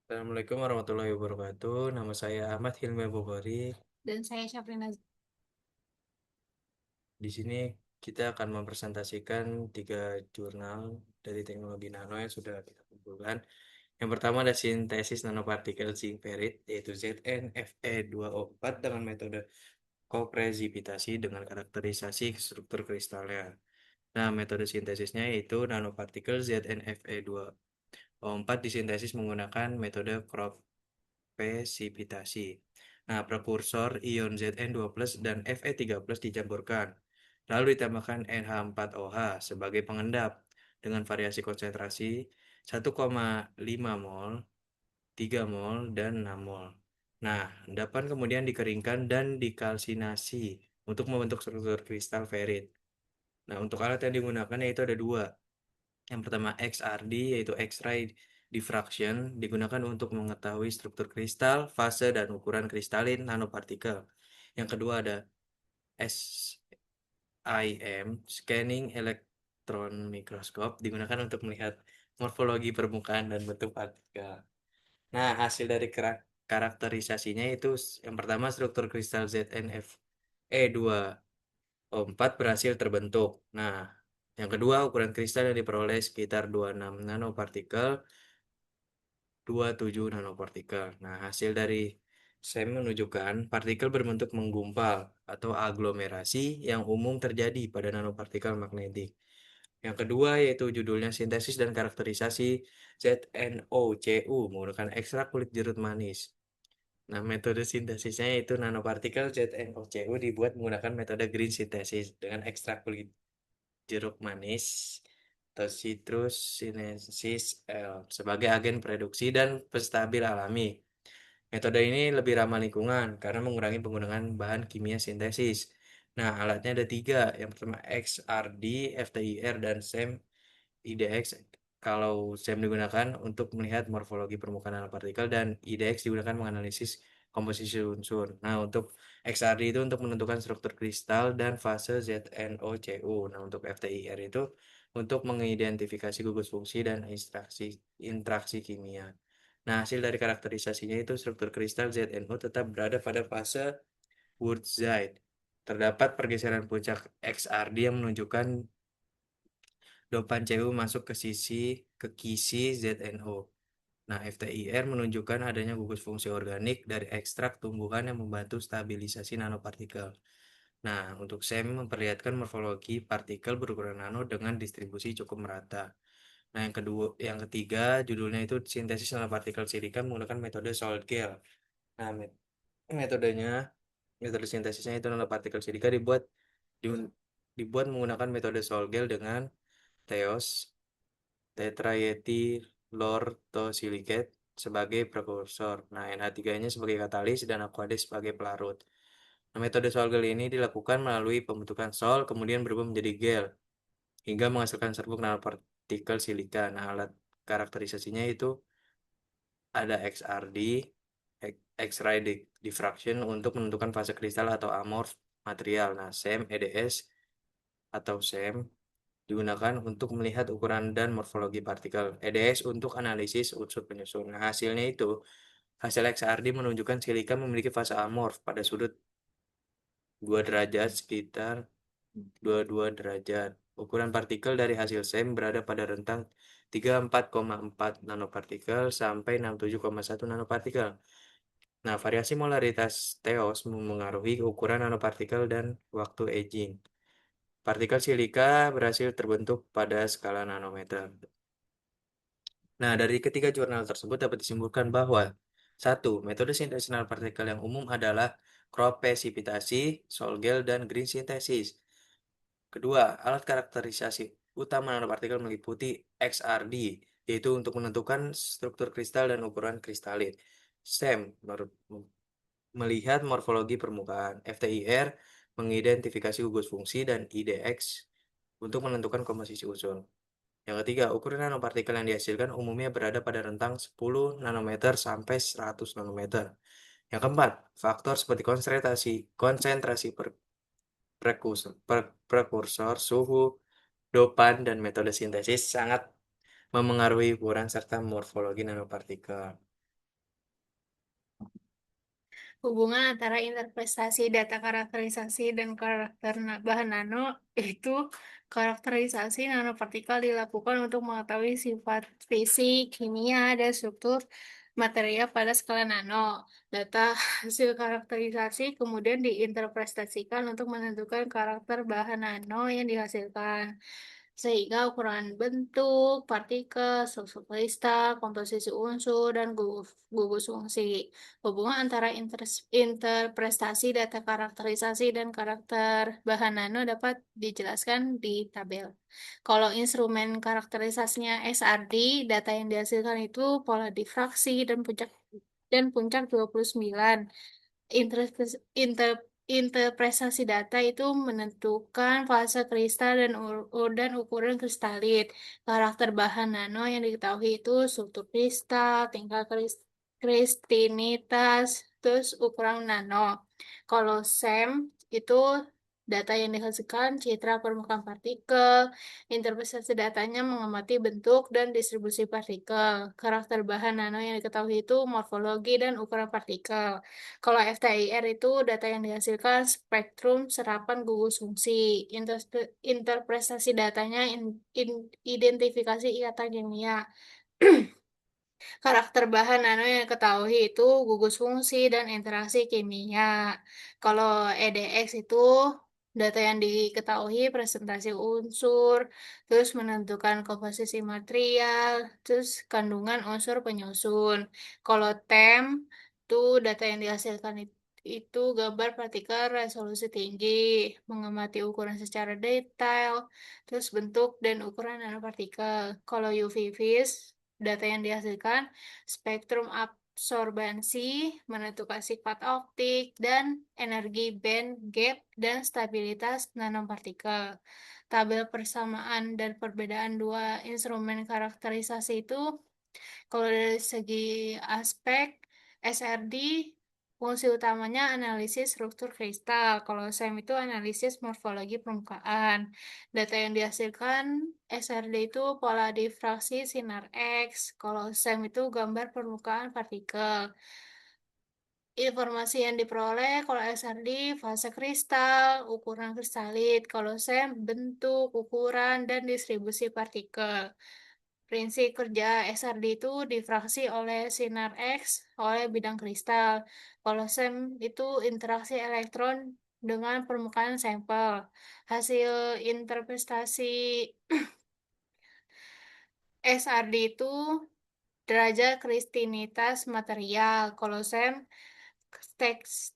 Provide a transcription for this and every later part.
Assalamualaikum warahmatullahi wabarakatuh. Nama saya Ahmad Hilmi Bukhari. Dan saya Syafrina. Di sini kita akan mempresentasikan tiga jurnal dari teknologi nano yang sudah kita kumpulkan. Yang pertama ada sintesis nanopartikel zinc ferrit yaitu ZnFe2O4 dengan metode kopresipitasi dengan karakterisasi struktur kristalnya. Nah, metode sintesisnya yaitu nanopartikel ZnFe2O4 disintesis menggunakan metode presipitasi. Nah, prekursor ion Zn2+ dan Fe3+ dicampurkan. Lalu ditambahkan NH4OH sebagai pengendap dengan variasi konsentrasi 1,5 mol, 3 mol, dan 6 mol. Nah, endapan kemudian dikeringkan dan dikalsinasi untuk membentuk struktur kristal ferrit. Nah, untuk alat yang digunakan yaitu ada dua. Yang pertama XRD yaitu X-ray diffraction digunakan untuk mengetahui struktur kristal, fase, dan ukuran kristalin nanopartikel. Yang kedua ada SIM scanning electron microscope digunakan untuk melihat morfologi permukaan dan bentuk partikel. Nah, hasil dari karakterisasinya itu yang pertama struktur kristal ZnFe2O4 berhasil terbentuk. Nah, yang kedua, ukuran kristal yang diperoleh sekitar 26 nanopartikel, 27 nanopartikel. Nah, hasil dari SEM menunjukkan partikel berbentuk menggumpal atau aglomerasi yang umum terjadi pada nanopartikel magnetik. Yang kedua yaitu judulnya sintesis dan karakterisasi ZnOCu menggunakan ekstrak kulit jeruk manis. Nah, metode sintesisnya yaitu nanopartikel ZnOCu dibuat menggunakan metode green synthesis dengan ekstrak kulit jeruk manis atau citrus sinensis L sebagai agen produksi dan penstabil alami. Metode ini lebih ramah lingkungan karena mengurangi penggunaan bahan kimia sintesis. Nah, alatnya ada tiga. Yang pertama XRD, FTIR, dan SEM IDX. Kalau SEM digunakan untuk melihat morfologi permukaan nanopartikel dan IDX digunakan menganalisis komposisi unsur. Nah, untuk XRD itu untuk menentukan struktur kristal dan fase ZnOCu. Nah, untuk FTIR itu untuk mengidentifikasi gugus fungsi dan interaksi kimia. Nah, hasil dari karakterisasinya itu struktur kristal ZnO tetap berada pada fase Wurtzite. Terdapat pergeseran puncak XRD yang menunjukkan dopan Cu masuk ke kisi ZnO. Nah, FTIR menunjukkan adanya gugus fungsi organik dari ekstrak tumbuhan yang membantu stabilisasi nanopartikel. Nah, untuk SEM memperlihatkan morfologi partikel berukuran nano dengan distribusi cukup merata. Nah, yang ketiga, judulnya itu sintesis nanopartikel silika menggunakan metode Salt Gel. Nah, metodenya, metode sintesisnya itu nanopartikel silika dibuat menggunakan metode Salt Gel dengan TEOS tetraethylorthosilicate sebagai prekursor. Nah, NH3-nya sebagai katalis dan Aquades sebagai pelarut. Nah, metode sol gel ini dilakukan melalui pembentukan sol kemudian berubah menjadi gel hingga menghasilkan serbuk nanopartikel silika. Nah, alat karakterisasinya itu ada XRD, X-ray diffraction untuk menentukan fase kristal atau amorf material. Nah, SEM, EDS atau SEM digunakan untuk melihat ukuran dan morfologi partikel. EDS untuk analisis unsur penyusun. Nah, hasilnya itu, hasil XRD menunjukkan silika memiliki fase amorf pada sudut 2 derajat sekitar 22 derajat. Ukuran partikel dari hasil SEM berada pada rentang 34,4 nanopartikel sampai 67,1 nanopartikel. Nah, variasi molaritas TEOS memengaruhi ukuran nanopartikel dan waktu aging. Partikel silika berhasil terbentuk pada skala nanometer. Nah, dari ketiga jurnal tersebut dapat disimpulkan bahwa satu, metode sintesis nanopartikel yang umum adalah crop precipitasi, Sol-Gel, dan green synthesis. Kedua, alat karakterisasi utama nanopartikel meliputi XRD, yaitu untuk menentukan struktur kristal dan ukuran kristalin. SEM, melihat morfologi permukaan. FTIR, mengidentifikasi gugus fungsi, dan IDX untuk menentukan komposisi unsur. Yang ketiga, ukuran nanopartikel yang dihasilkan umumnya berada pada rentang 10 nanometer sampai 100 nanometer. Yang keempat, faktor seperti konsentrasi prekursor, suhu, dopan, dan metode sintesis sangat memengaruhi ukuran serta morfologi nanopartikel. Hubungan antara interpretasi data karakterisasi dan bahan nano itu karakterisasi nanopartikel dilakukan untuk mengetahui sifat fisik, kimia, dan struktur material pada skala nano. Data hasil karakterisasi kemudian diinterpretasikan untuk menentukan karakter bahan nano yang dihasilkan. Sehingga ukuran bentuk, partikel, struktur kristal, komposisi unsur, dan gugus fungsi. Hubungan antara interpretasi data karakterisasi dan karakter bahan nano dapat dijelaskan di tabel. Kalau instrumen karakterisasinya SRD, data yang dihasilkan itu pola difraksi dan puncak 29. Interpretasi data itu menentukan fase kristal dan ukuran kristalit. Karakter bahan nano yang diketahui itu struktur kristal, tingkat kristinitas, terus ukuran nano. Kalau SEM itu data yang dihasilkan citra permukaan partikel, interpretasi datanya mengamati bentuk dan distribusi partikel. Karakter bahan nano yang diketahui itu morfologi dan ukuran partikel. Kalau FTIR itu data yang dihasilkan spektrum serapan gugus fungsi. Interpretasi datanya identifikasi ikatan kimia. Karakter bahan nano yang diketahui itu gugus fungsi dan interaksi kimia. Kalau EDX itu data yang diketahui presentasi unsur, terus menentukan komposisi material, terus kandungan unsur penyusun. Kalau TEM itu data yang dihasilkan itu gambar partikel resolusi tinggi, mengamati ukuran secara detail, terus bentuk dan ukuran nanopartikel. Kalau UV-Vis, data yang dihasilkan spektrum absorbansi, menentukan sifat optik, dan energi band gap dan stabilitas nanopartikel. Tabel persamaan dan perbedaan dua instrumen karakterisasi itu, kalau dari segi aspek SRD, fungsi utamanya analisis struktur kristal. Kalau SEM itu analisis morfologi permukaan. Data yang dihasilkan SRD itu pola difraksi sinar X. Kalau SEM itu gambar permukaan partikel. Informasi yang diperoleh kalau SRD fase kristal, ukuran kristalit. Kalau SEM bentuk, ukuran, dan distribusi partikel. Prinsip kerja SRD itu difraksi oleh sinar X oleh bidang kristal. Kalau SEM itu interaksi elektron dengan permukaan sampel. Hasil interpretasi SRD itu derajat kristinitas material. Kalau SEM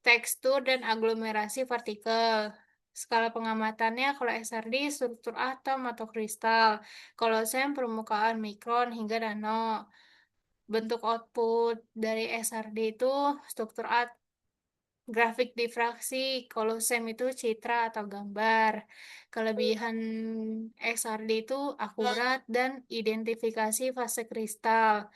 tekstur dan aglomerasi partikel. Skala pengamatannya kalau SRD struktur atom atau kristal. Kalau SEM permukaan mikron hingga nano. Bentuk output dari SRD itu struktur grafik difraksi. Kalau SEM itu citra atau gambar. Kelebihan XRD itu akurat dan identifikasi fase kristal.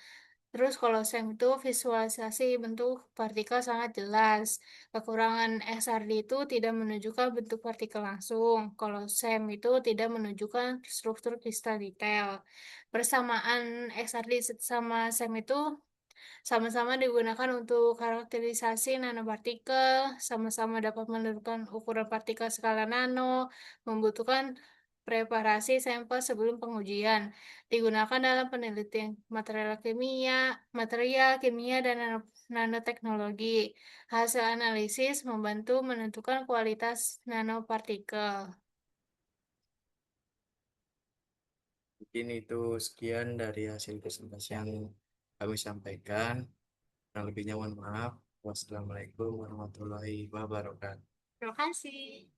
Terus kalau SEM itu visualisasi bentuk partikel sangat jelas. Kekurangan XRD itu tidak menunjukkan bentuk partikel langsung. Kalau SEM itu tidak menunjukkan struktur kristal detail. Persamaan XRD sama SEM itu sama-sama digunakan untuk karakterisasi nanopartikel, sama-sama dapat menentukan ukuran partikel skala nano, membutuhkan preparasi sampel sebelum pengujian. Digunakan dalam penelitian material kimia dan nanoteknologi. Hasil analisis membantu menentukan kualitas nanopartikel. Mungkin itu sekian dari hasil presentasi yang kami sampaikan. Kurang lebihnya mohon maaf. Wassalamualaikum warahmatullahi wabarakatuh. Terima kasih.